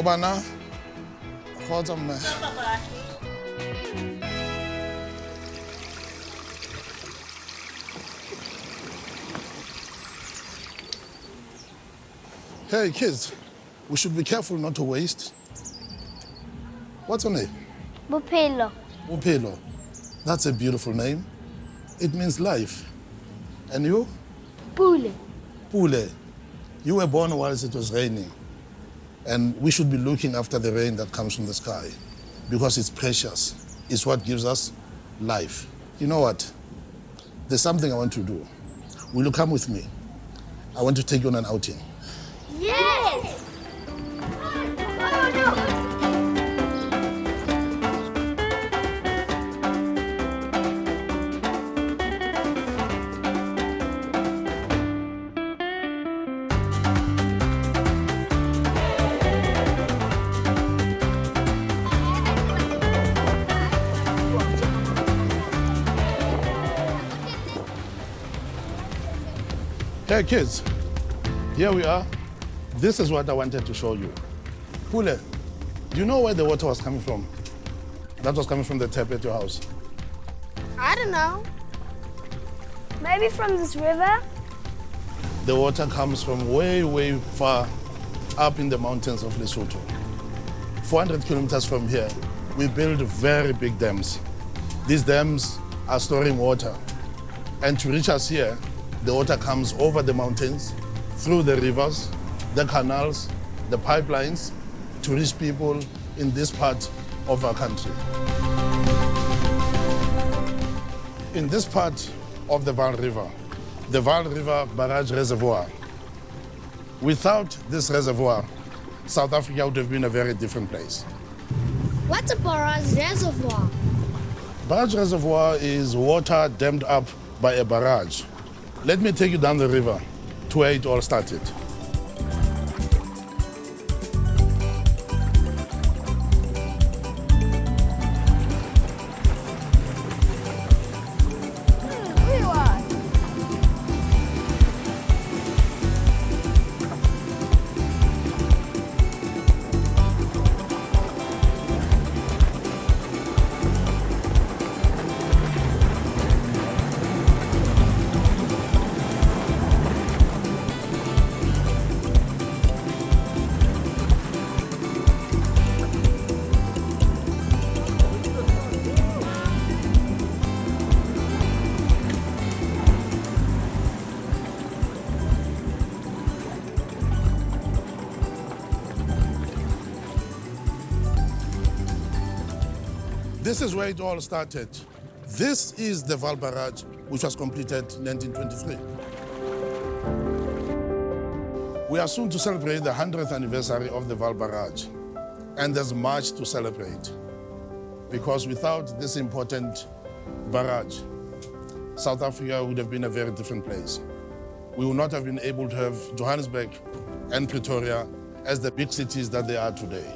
Hello, Bana. Kgotsa mme. Hey, kids, we should be careful not to waste. What's your name? Bophelo. Bophelo. That's a beautiful name. It means life. And you? Pule. Pule. You were born whilst it was raining. And we should be looking after the rain that comes from the sky because it's precious. It's what gives us life. You know what? There's something I want to do. Will you come with me? I want to take you on an outing. Yes! Oh, no! Hey kids, here we are. This is what I wanted to show you. Pule, do you know where the water was coming from? That was coming from the tap at your house. I don't know. Maybe from this river? The water comes from way, way far up in the mountains of Lesotho. 400 kilometers from here, we build very big dams. These dams are storing water. And to reach us here, the water comes over the mountains, through the rivers, the canals, the pipelines, to reach people in this part of our country. In this part of the Vaal River, the Vaal River Barrage Reservoir, without this reservoir, South Africa would have been a very different place. What's a barrage reservoir? Barrage reservoir is water dammed up by a barrage. Let me take you down the river to where it all started. This is where it all started. This is the Vaal Barrage, which was completed in 1923. We are soon to celebrate the 100th anniversary of the Vaal Barrage, and there's much to celebrate. Because without this important barrage, South Africa would have been a very different place. We would not have been able to have Johannesburg and Pretoria as the big cities that they are today.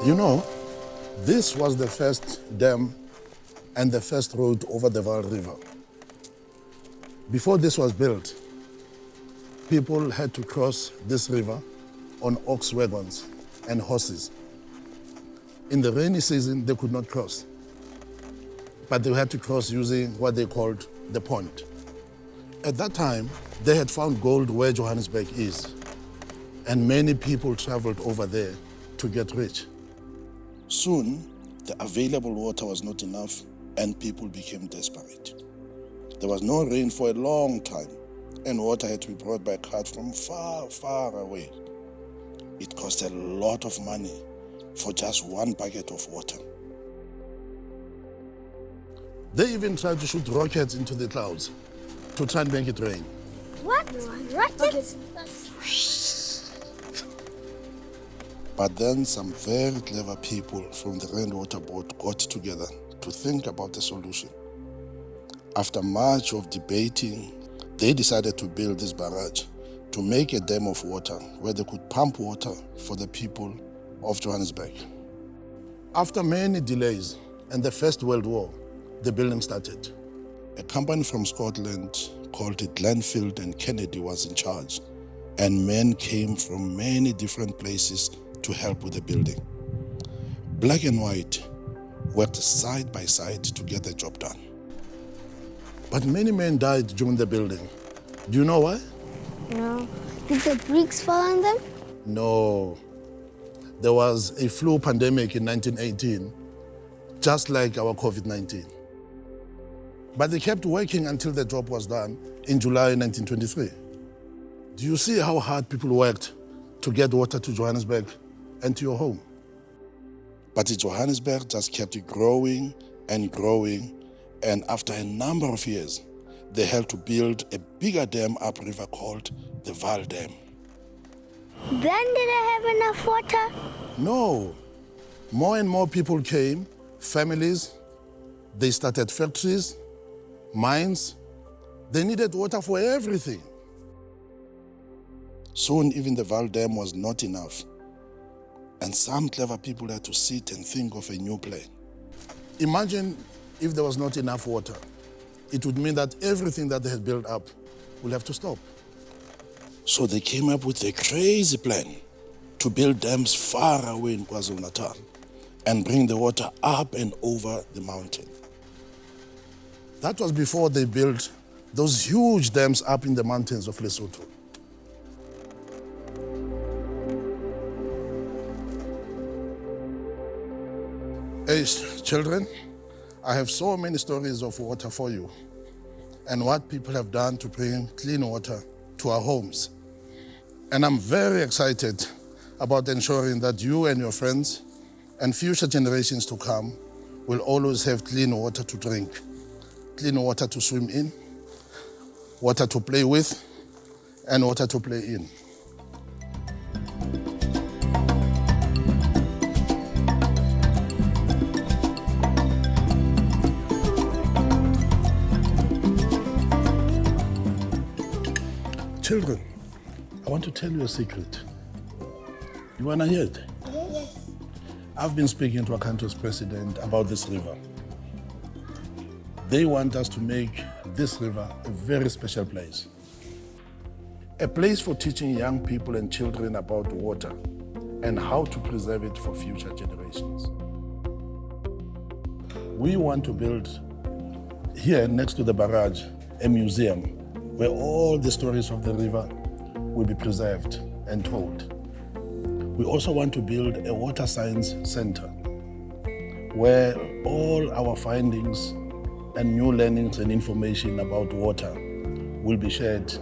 You know, this was the first dam and the first road over the Vaal River. Before this was built, people had to cross this river on ox wagons and horses. In the rainy season, they could not cross, but they had to cross using what they called the pond. At that time, they had found gold where Johannesburg is, and many people traveled over there to get rich. Soon, the available water was not enough and people became desperate. There was no rain for a long time and water had to be brought by cart from far, far away. It cost a lot of money for just one bucket of water. They even tried to shoot rockets into the clouds to try and make it rain. What? Rockets? But then some very clever people from the Rainwater Board got together to think about a solution. After much of debating, they decided to build this barrage to make a dam of water where they could pump water for the people of Johannesburg. After many delays and the First World War, the building started. A company from Scotland called it Glenfield and Kennedy was in charge, and men came from many different places to help with the building. Black and white worked side by side to get the job done. But many men died during the building. Do you know why? No. Did the bricks fall on them? No. There was a flu pandemic in 1918, just like our COVID-19. But they kept working until the job was done in July 1923. Do you see how hard people worked to get water to Johannesburg and to your home? But Johannesburg just kept growing and growing, and after a number of years, they had to build a bigger dam upriver called the Vaal Dam. Then did they have enough water? No. More and more people came, families, they started factories, mines. They needed water for everything. Soon even the Vaal Dam was not enough. And some clever people had to sit and think of a new plan. Imagine if there was not enough water. It would mean that everything that they had built up will have to stop. So they came up with a crazy plan to build dams far away in KwaZulu-Natal and bring the water up and over the mountain. That was before they built those huge dams up in the mountains of Lesotho. Hey, children, I have so many stories of water for you and what people have done to bring clean water to our homes. And I'm very excited about ensuring that you and your friends and future generations to come will always have clean water to drink, clean water to swim in, water to play with, and water to play in. Children, I want to tell you a secret. You wanna hear it? Yes. I've been speaking to our country's president about this river. They want us to make this river a very special place. A place for teaching young people and children about water and how to preserve it for future generations. We want to build here next to the barrage a museum where all the stories of the river will be preserved and told. We also want to build a water science center where all our findings and new learnings and information about water will be shared,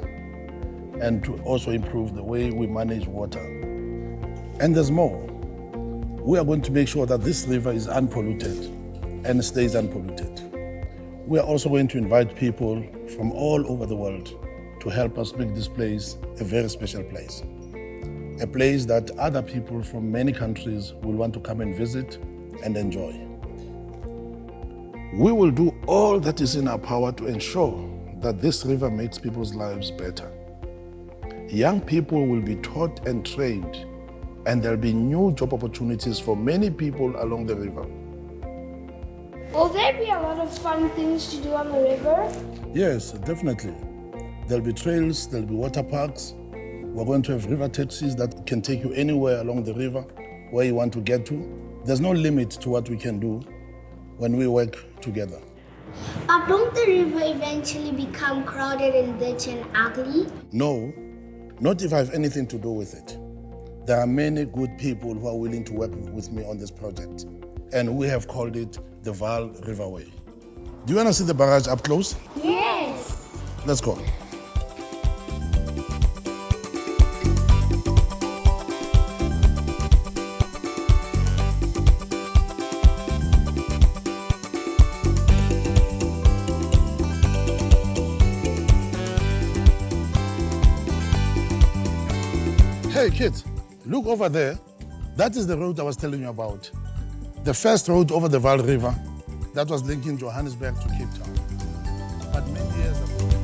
and to also improve the way we manage water. And there's more. We are going to make sure that this river is unpolluted and stays unpolluted. We are also going to invite people from all over the world to help us make this place a very special place. A place that other people from many countries will want to come and visit and enjoy. We will do all that is in our power to ensure that this river makes people's lives better. Young people will be taught and trained, and there'll be new job opportunities for many people along the river. Will there be a lot of fun things to do on the river? Yes, definitely. There'll be trails, there'll be water parks. We're going to have river taxis that can take you anywhere along the river where you want to get to. There's no limit to what we can do when we work together. But don't the river eventually become crowded and dirty and ugly? No, not if I have anything to do with it. There are many good people who are willing to work with me on this project, and we have called it the Vaal Riverway. Do you want to see the barrage up close? Yes. Let's go. Hey kids, look over there. That is the road I was telling you about. The first road over the Vaal River that was linking Johannesburg to Cape Town. But many years ago,